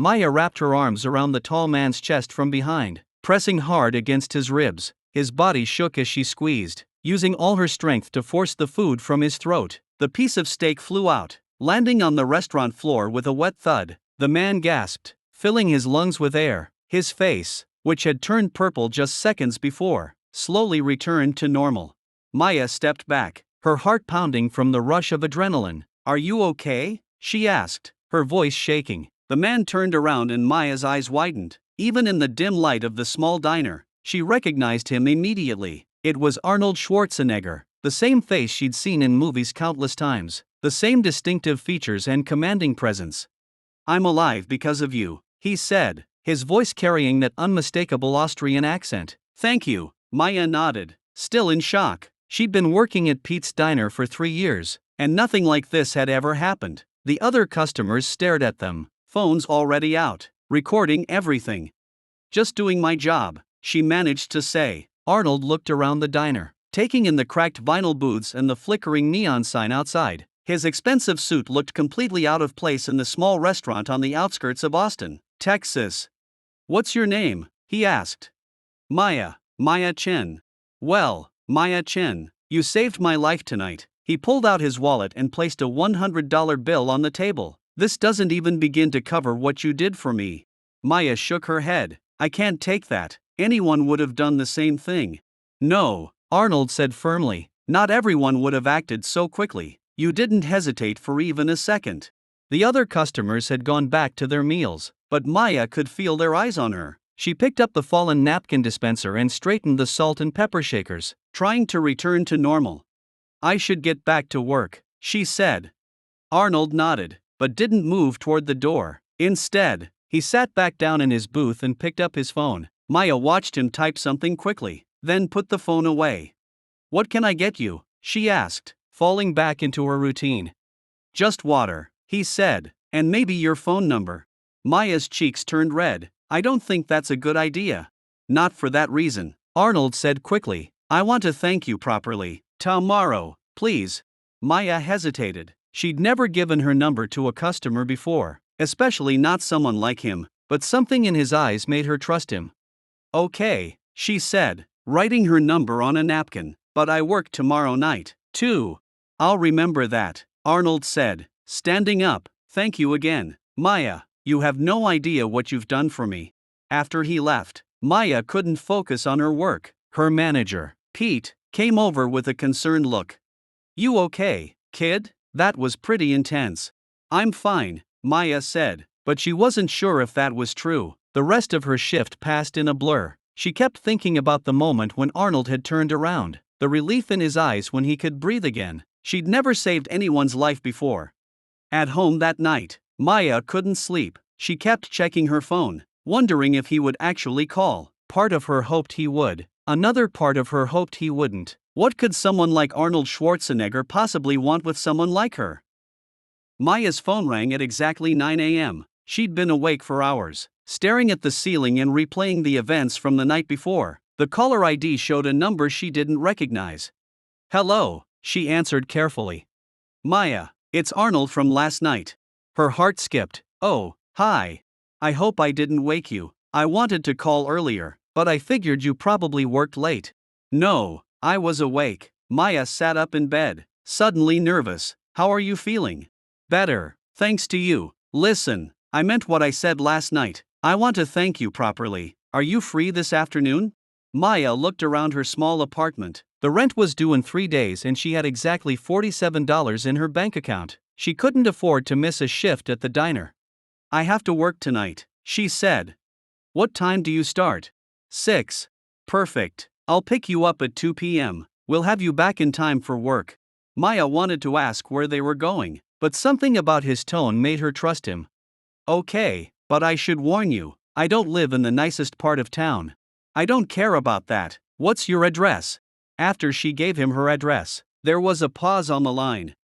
Maya wrapped her arms around the tall man's chest from behind, pressing hard against his ribs. His body shook as she squeezed, using all her strength to force the food from his throat. The piece of steak flew out, landing on the restaurant floor with a wet thud. The man gasped, filling his lungs with air. His face, which had turned purple just seconds before, slowly returned to normal. Maya stepped back, her heart pounding from the rush of adrenaline. "Are you okay?" she asked, her voice shaking. The man turned around and Maya's eyes widened. Even in the dim light of the small diner, she recognized him immediately. It was Arnold Schwarzenegger, the same face she'd seen in movies countless times, the same distinctive features and commanding presence. "I'm alive because of you," he said, his voice carrying that unmistakable Austrian accent. "Thank you," Maya nodded, still in shock. She'd been working at Pete's Diner for 3 years, and nothing like this had ever happened. The other customers stared at them, phones already out, recording everything. "Just doing my job," she managed to say. Arnold looked around the diner, taking in the cracked vinyl booths and the flickering neon sign outside. His expensive suit looked completely out of place in the small restaurant on the outskirts of Austin, Texas. "What's your name?" he asked. Maya Chen." "Well, Maya Chen, you saved my life tonight." He pulled out his wallet and placed a $100 bill on the table. "This doesn't even begin to cover what you did for me." Maya shook her head. "I can't take that. Anyone would have done the same thing." "No," Arnold said firmly. "Not everyone would have acted so quickly. You didn't hesitate for even a second." The other customers had gone back to their meals, but Maya could feel their eyes on her. She picked up the fallen napkin dispenser and straightened the salt and pepper shakers, trying to return to normal. "I should get back to work," she said. Arnold nodded, but didn't move toward the door. Instead, he sat back down in his booth and picked up his phone. Maya watched him type something quickly, then put the phone away. "What can I get you?" she asked, falling back into her routine. "Just water," he said, "and maybe your phone number." Maya's cheeks turned red. "I don't think that's a good idea." "Not for that reason," Arnold said quickly. "I want to thank you properly. Tomorrow, please." Maya hesitated. She'd never given her number to a customer before, especially not someone like him, but something in his eyes made her trust him. "Okay," she said, writing her number on a napkin, "but I work tomorrow night, too." "I'll remember that," Arnold said, standing up. "Thank you again, Maya. You have no idea what you've done for me." After he left, Maya couldn't focus on her work. Her manager, Pete, came over with a concerned look. "You okay, kid? That was pretty intense." "I'm fine," Maya said, but she wasn't sure if that was true. The rest of her shift passed in a blur. She kept thinking about the moment when Arnold had turned around, the relief in his eyes when he could breathe again. She'd never saved anyone's life before. At home that night, Maya couldn't sleep. She kept checking her phone, wondering if he would actually call. Part of her hoped he would. Another part of her hoped he wouldn't. What could someone like Arnold Schwarzenegger possibly want with someone like her? Maya's phone rang at exactly 9 a.m. She'd been awake for hours, staring at the ceiling and replaying the events from the night before. The caller ID showed a number she didn't recognize. "Hello," she answered carefully. "Maya, it's Arnold from last night." Her heart skipped. "Oh, hi. I hope I didn't wake you. I wanted to call earlier, but I figured you probably worked late." "No, I was awake." Maya sat up in bed, suddenly nervous. "How are you feeling?" "Better, thanks to you. Listen, I meant what I said last night. I want to thank you properly. Are you free this afternoon?" Maya looked around her small apartment. The rent was due in 3 days and she had exactly $47 in her bank account. She couldn't afford to miss a shift at the diner. "I have to work tonight," she said. "What time do you start?" 6. "Perfect. I'll pick you up at 2 p.m. We'll have you back in time for work." Maya wanted to ask where they were going, but something about his tone made her trust him. "Okay, but I should warn you, I don't live in the nicest part of town." "I don't care about that. What's your address?" After she gave him her address, there was a pause on the line.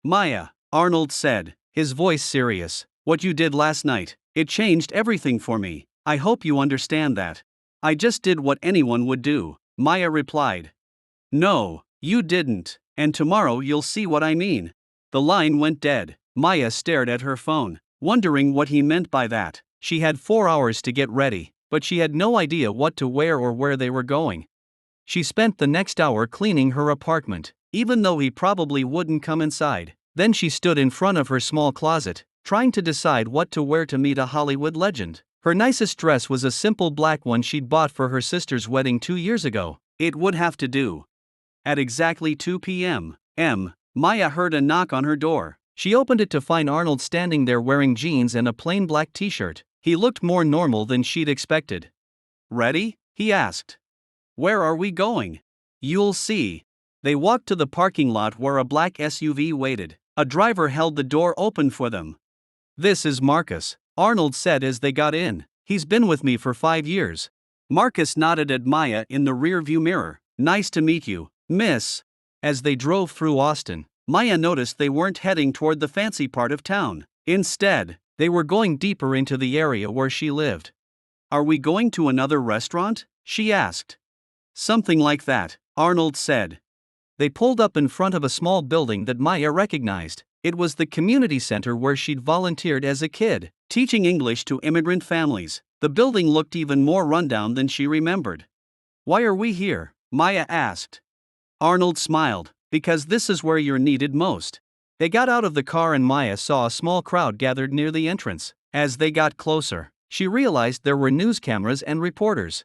"Maya," Arnold said, his voice serious, "what you did last night, it changed everything for me. I hope you understand that." "I just did what anyone would do," Maya replied. "No, you didn't, and tomorrow you'll see what I mean." The line went dead. Maya stared at her phone, wondering what he meant by that. She had 4 hours to get ready, but she had no idea what to wear or where they were going. She spent the next hour cleaning her apartment, even though he probably wouldn't come inside. Then she stood in front of her small closet, trying to decide what to wear to meet a Hollywood legend. Her nicest dress was a simple black one she'd bought for her sister's wedding 2 years ago. It would have to do. At exactly 2 p.m., Maya heard a knock on her door. She opened it to find Arnold standing there wearing jeans and a plain black t-shirt. He looked more normal than she'd expected. "Ready?" he asked. "Where are we going?" "You'll see." They walked to the parking lot where a black SUV waited. A driver held the door open for them. "This is Marcus," Arnold said as they got in. "He's been with me for 5 years." Marcus nodded at Maya in the rearview mirror. "Nice to meet you, miss." As they drove through Austin, Maya noticed they weren't heading toward the fancy part of town. Instead, they were going deeper into the area where she lived. "Are we going to another restaurant?" she asked. "Something like that," Arnold said. They pulled up in front of a small building that Maya recognized. It was the community center where she'd volunteered as a kid, teaching English to immigrant families. The building looked even more rundown than she remembered. "Why are we here?" Maya asked. Arnold smiled. "Because this is where you're needed most." They got out of the car and Maya saw a small crowd gathered near the entrance. As they got closer, she realized there were news cameras and reporters.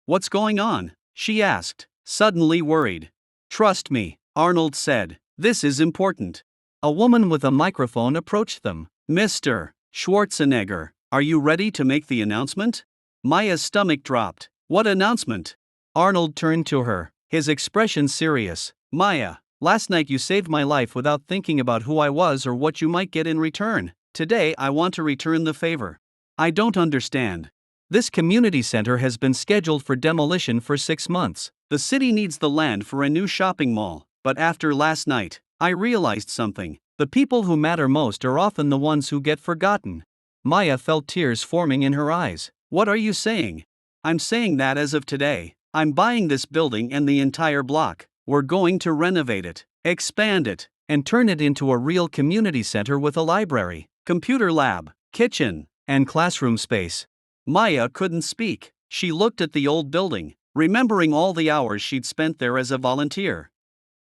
"What's going on?" she asked, suddenly worried. "Trust me," Arnold said. "This is important." A woman with a microphone approached them. "Mr. Schwarzenegger, are you ready to make the announcement?" Maya's stomach dropped. "What announcement?" Arnold turned to her, his expression serious. "Maya, last night you saved my life without thinking about who I was or what you might get in return. Today I want to return the favor." "I don't understand." "This community center has been scheduled for demolition for 6 months. The city needs the land for a new shopping mall, but after last night, I realized something. The people who matter most are often the ones who get forgotten." Maya felt tears forming in her eyes. "What are you saying?" "I'm saying that as of today, I'm buying this building and the entire block. We're going to renovate it, expand it, and turn it into a real community center with a library, computer lab, kitchen, and classroom space." Maya couldn't speak. She looked at the old building, remembering all the hours she'd spent there as a volunteer.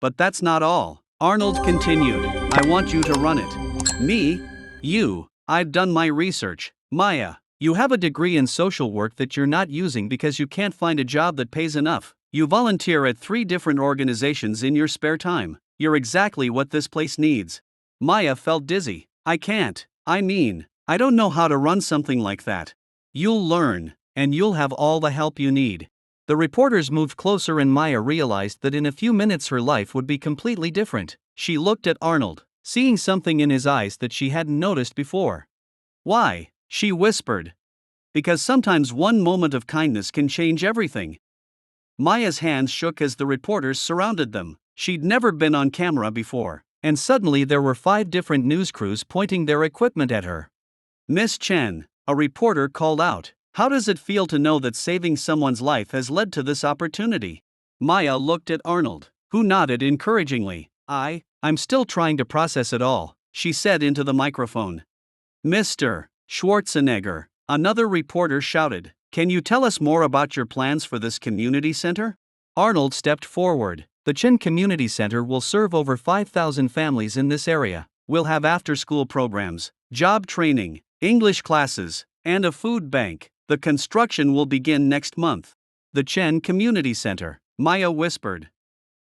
"But that's not all," Arnold continued. "I want you to run it." "Me? You? I've done my research, Maya. You have a degree in social work that you're not using because you can't find a job that pays enough. You volunteer at 3 different organizations in your spare time. You're exactly what this place needs." Maya felt dizzy. I don't know how to run something like that." "You'll learn, and you'll have all the help you need." The reporters moved closer and Maya realized that in a few minutes her life would be completely different. She looked at Arnold, seeing something in his eyes that she hadn't noticed before. "Why?" she whispered. "Because sometimes one moment of kindness can change everything." Maya's hands shook as the reporters surrounded them. She'd never been on camera before, and suddenly there were 5 different news crews pointing their equipment at her. "Miss Chen," a reporter called out, "how does it feel to know that saving someone's life has led to this opportunity?" Maya looked at Arnold, who nodded encouragingly. I'm still trying to process it all," she said into the microphone. "Mr. Schwarzenegger," another reporter shouted, "can you tell us more about your plans for this community center?" Arnold stepped forward. "The Chen Community Center will serve over 5,000 families in this area. We'll have after-school programs, job training, English classes, and a food bank. The construction will begin next month." "The Chen Community Center," Maya whispered.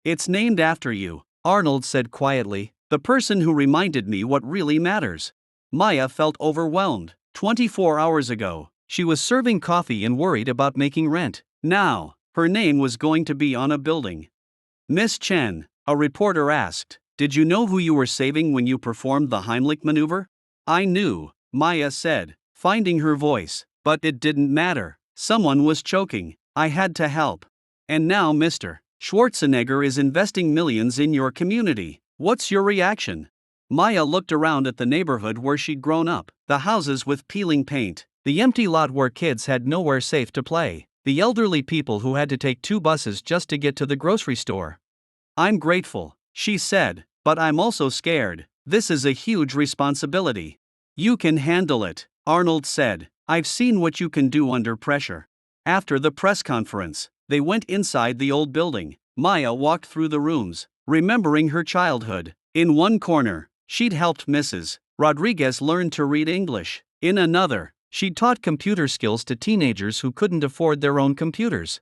"It's named after you," Arnold said quietly, "the person who reminded me what really matters." Maya felt overwhelmed. 24 hours ago, she was serving coffee and worried about making rent. Now, her name was going to be on a building. "Miss Chen," a reporter asked, "did you know who you were saving when you performed the Heimlich maneuver?" "I knew," Maya said, finding her voice, "but it didn't matter. Someone was choking. I had to help. And now Mr. Schwarzenegger is investing millions in your community. What's your reaction?" Maya looked around at the neighborhood where she'd grown up, the houses with peeling paint, the empty lot where kids had nowhere safe to play, the elderly people who had to take 2 buses just to get to the grocery store. "I'm grateful," she said, "but I'm also scared. This is a huge responsibility." "You can handle it," Arnold said. I've seen what you can do under pressure. After the press conference, they went inside the old building. Maya walked through the rooms, remembering her childhood. In one corner, she'd helped Mrs. Rodriguez learn to read English. In another, she'd taught computer skills to teenagers who couldn't afford their own computers.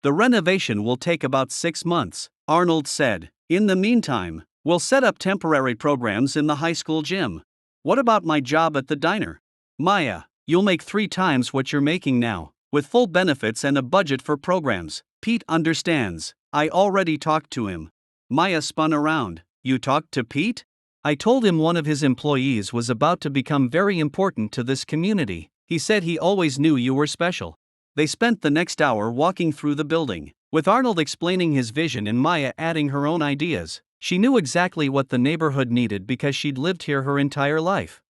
The renovation will take about 6 months, Arnold said. In the meantime, we'll set up temporary programs in the high school gym. What about my job at the diner? Maya, you'll make 3 times what you're making now, with full benefits and a budget for programs. Pete understands. I already talked to him. Maya spun around. You talked to Pete? I told him one of his employees was about to become very important to this community. He said he always knew you were special. They spent the next hour walking through the building, with Arnold explaining his vision and Maya adding her own ideas. She knew exactly what the neighborhood needed because she'd lived here her entire life.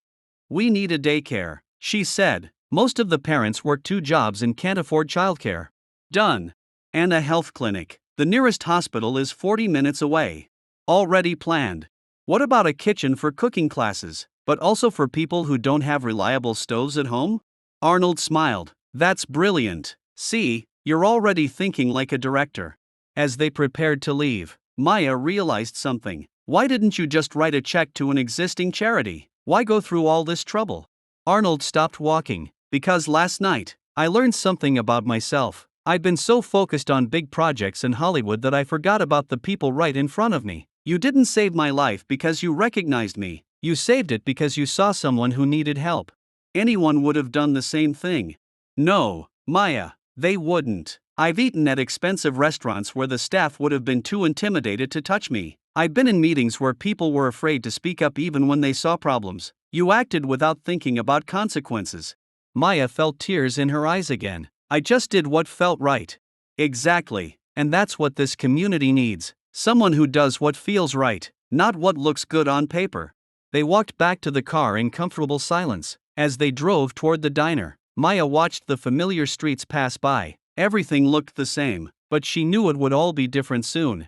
We need a daycare, she said. Most of the parents work 2 jobs and can't afford childcare. Done. And a health clinic. The nearest hospital is 40 minutes away. Already planned. What about a kitchen for cooking classes, but also for people who don't have reliable stoves at home? Arnold smiled. That's brilliant. See, you're already thinking like a director. As they prepared to leave, Maya realized something. Why didn't you just write a check to an existing charity? Why go through all this trouble? Arnold stopped walking. Because last night, I learned something about myself. I've been so focused on big projects in Hollywood that I forgot about the people right in front of me. You didn't save my life because you recognized me. You saved it because you saw someone who needed help. Anyone would have done the same thing. No, Maya, they wouldn't. I've eaten at expensive restaurants where the staff would have been too intimidated to touch me. I've been in meetings where people were afraid to speak up even when they saw problems. You acted without thinking about consequences. Maya felt tears in her eyes again. I just did what felt right. Exactly, and that's what this community needs. Someone who does what feels right, not what looks good on paper. They walked back to the car in comfortable silence. As they drove toward the diner, Maya watched the familiar streets pass by. Everything looked the same, but she knew it would all be different soon.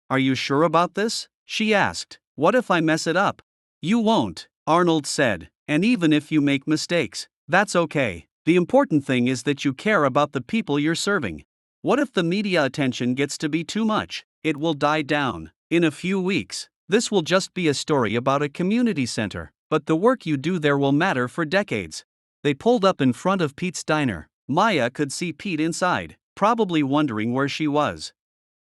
Are you sure about this? She asked. What if I mess it up? You won't, Arnold said, and even if you make mistakes, that's okay. The important thing is that you care about the people you're serving. What if the media attention gets to be too much? It will die down. In a few weeks, this will just be a story about a community center, but the work you do there will matter for decades. They pulled up in front of Pete's diner. Maya could see Pete inside, probably wondering where she was.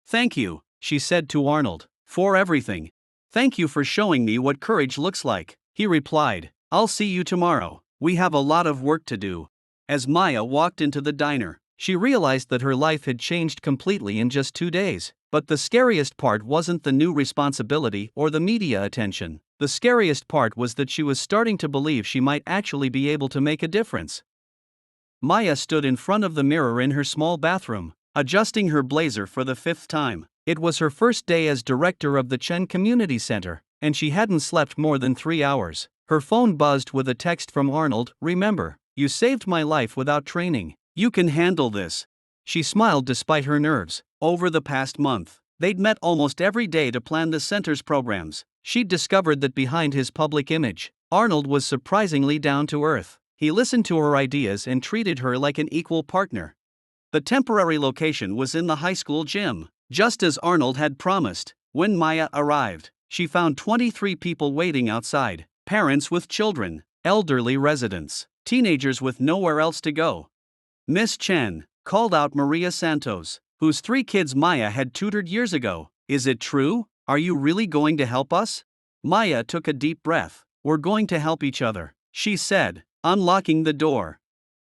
Thank you, she said to Arnold, for everything. Thank you for showing me what courage looks like, he replied. I'll see you tomorrow. We have a lot of work to do. As Maya walked into the diner, she realized that her life had changed completely in just 2 days. But the scariest part wasn't the new responsibility or the media attention. The scariest part was that she was starting to believe she might actually be able to make a difference. Maya stood in front of the mirror in her small bathroom, adjusting her blazer for the 5th time. It was her first day as director of the Chen Community Center, and she hadn't slept more than 3 hours. Her phone buzzed with a text from Arnold. Remember, you saved my life without training. You can handle this. She smiled despite her nerves. Over the past month, they'd met almost every day to plan the center's programs. She'd discovered that behind his public image, Arnold was surprisingly down to earth. He listened to her ideas and treated her like an equal partner. The temporary location was in the high school gym, just as Arnold had promised. When Maya arrived, she found 23 people waiting outside. Parents with children, elderly residents, teenagers with nowhere else to go. Miss Chen called out Maria Santos, whose 3 kids Maya had tutored years ago. Is it true? Are you really going to help us? Maya took a deep breath. We're going to help each other, she said, unlocking the door.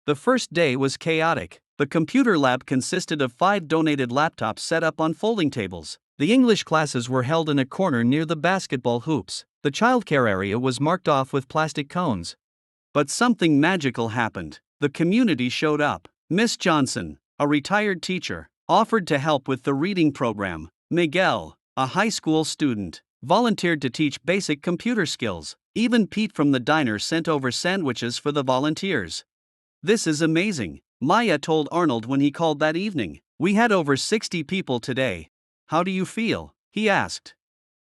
The first day was chaotic. The computer lab consisted of 5 donated laptops set up on folding tables. The English classes were held in a corner near the basketball hoops. The childcare area was marked off with plastic cones. But something magical happened. The community showed up. Miss Johnson, a retired teacher, offered to help with the reading program. Miguel, a high school student, volunteered to teach basic computer skills. Even Pete from the diner sent over sandwiches for the volunteers. This is amazing, Maya told Arnold when he called that evening. We had over 60 people today. How do you feel? He asked.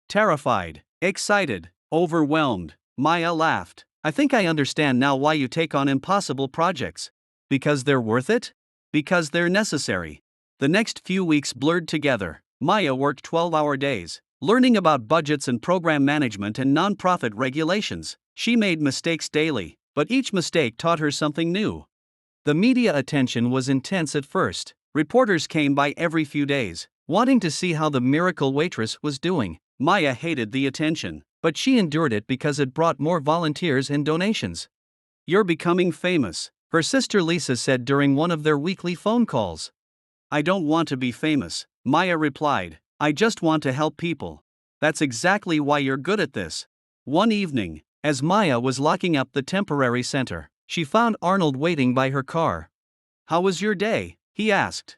Terrified, excited, overwhelmed. Maya laughed. I think I understand now why you take on impossible projects. Because they're worth it? Because they're necessary. The next few weeks blurred together. Maya worked 12-hour days, learning about budgets and program management and nonprofit regulations. She made mistakes daily, but each mistake taught her something new. The media attention was intense at first. Reporters came by every few days, wanting to see how the miracle waitress was doing. Maya hated the attention, but she endured it because it brought more volunteers and donations. "You're becoming famous," her sister Lisa said during one of their weekly phone calls. "I don't want to be famous," Maya replied. "I just want to help people." "That's exactly why you're good at this." One evening, as Maya was locking up the temporary center, she found Arnold waiting by her car. "How was your day?" he asked.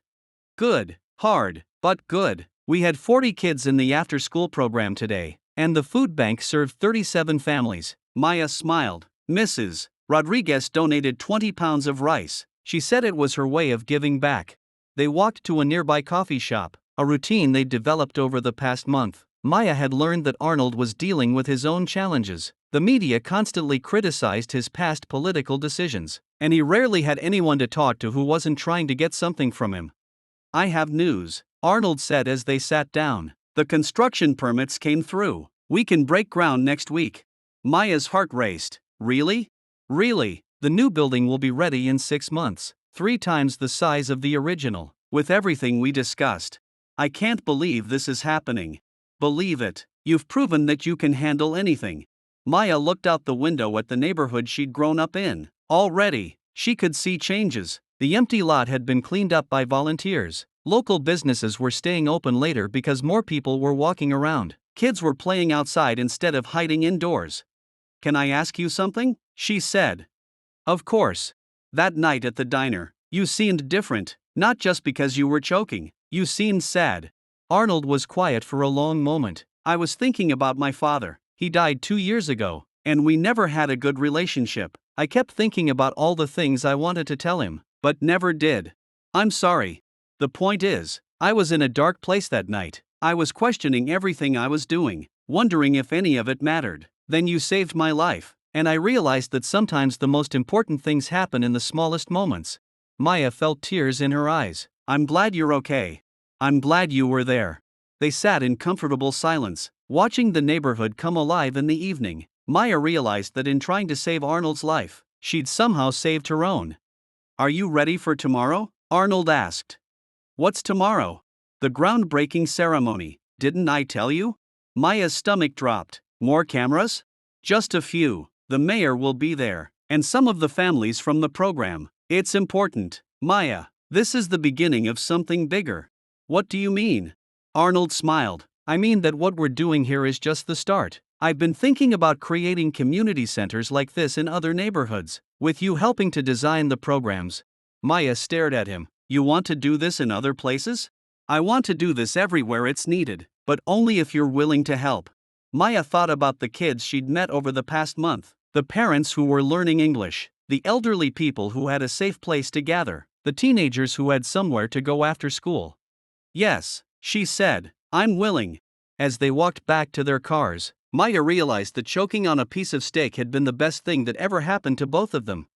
"Good, hard, but good. We had 40 kids in the after-school program today, and the food bank served 37 families." Maya smiled. "Mrs. Rodriguez donated 20 pounds of rice. She said it was her way of giving back." They walked to a nearby coffee shop, a routine they'd developed over the past month. Maya had learned that Arnold was dealing with his own challenges. The media constantly criticized his past political decisions, and he rarely had anyone to talk to who wasn't trying to get something from him. "I have news," Arnold said as they sat down. "The construction permits came through. We can break ground next week." Maya's heart raced. "Really? Really? The new building will be ready in 6 months, 3 times the size of the original, with everything we discussed. I can't believe this is happening." "Believe it. You've proven that you can handle anything." Maya looked out the window at the neighborhood she'd grown up in. Already, she could see changes. The empty lot had been cleaned up by volunteers. Local businesses were staying open later because more people were walking around. Kids were playing outside instead of hiding indoors. "Can I ask you something?" she said. "Of course." "That night at the diner, you seemed different, not just because you were choking. You seemed sad." Arnold was quiet for a long moment. "I was thinking about my father. He died 2 years ago, and we never had a good relationship. I kept thinking about all the things I wanted to tell him, but never did." "I'm sorry. The point is, I was in a dark place that night. I was questioning everything I was doing, wondering if any of it mattered. Then you saved my life, and I realized that sometimes the most important things happen in the smallest moments." Maya felt tears in her eyes. "I'm glad you're okay. I'm glad you were there." They sat in comfortable silence, watching the neighborhood come alive in the evening. Maya realized that in trying to save Arnold's life, she'd somehow saved her own. "Are you ready for tomorrow?" Arnold asked. "What's tomorrow?" "The groundbreaking ceremony. Didn't I tell you?" Maya's stomach dropped. "More cameras?" "Just a few. The mayor will be there, and some of the families from the program. It's important, Maya. This is the beginning of something bigger." "What do you mean?" Arnold smiled. "I mean that what we're doing here is just the start. I've been thinking about creating community centers like this in other neighborhoods, with you helping to design the programs." Maya stared at him. "You want to do this in other places?" "I want to do this everywhere it's needed, but only if you're willing to help." Maya thought about the kids she'd met over the past month, the parents who were learning English, the elderly people who had a safe place to gather, the teenagers who had somewhere to go after school. "Yes," she said, "I'm willing." As they walked back to their cars, Maya realized that choking on a piece of steak had been the best thing that ever happened to both of them.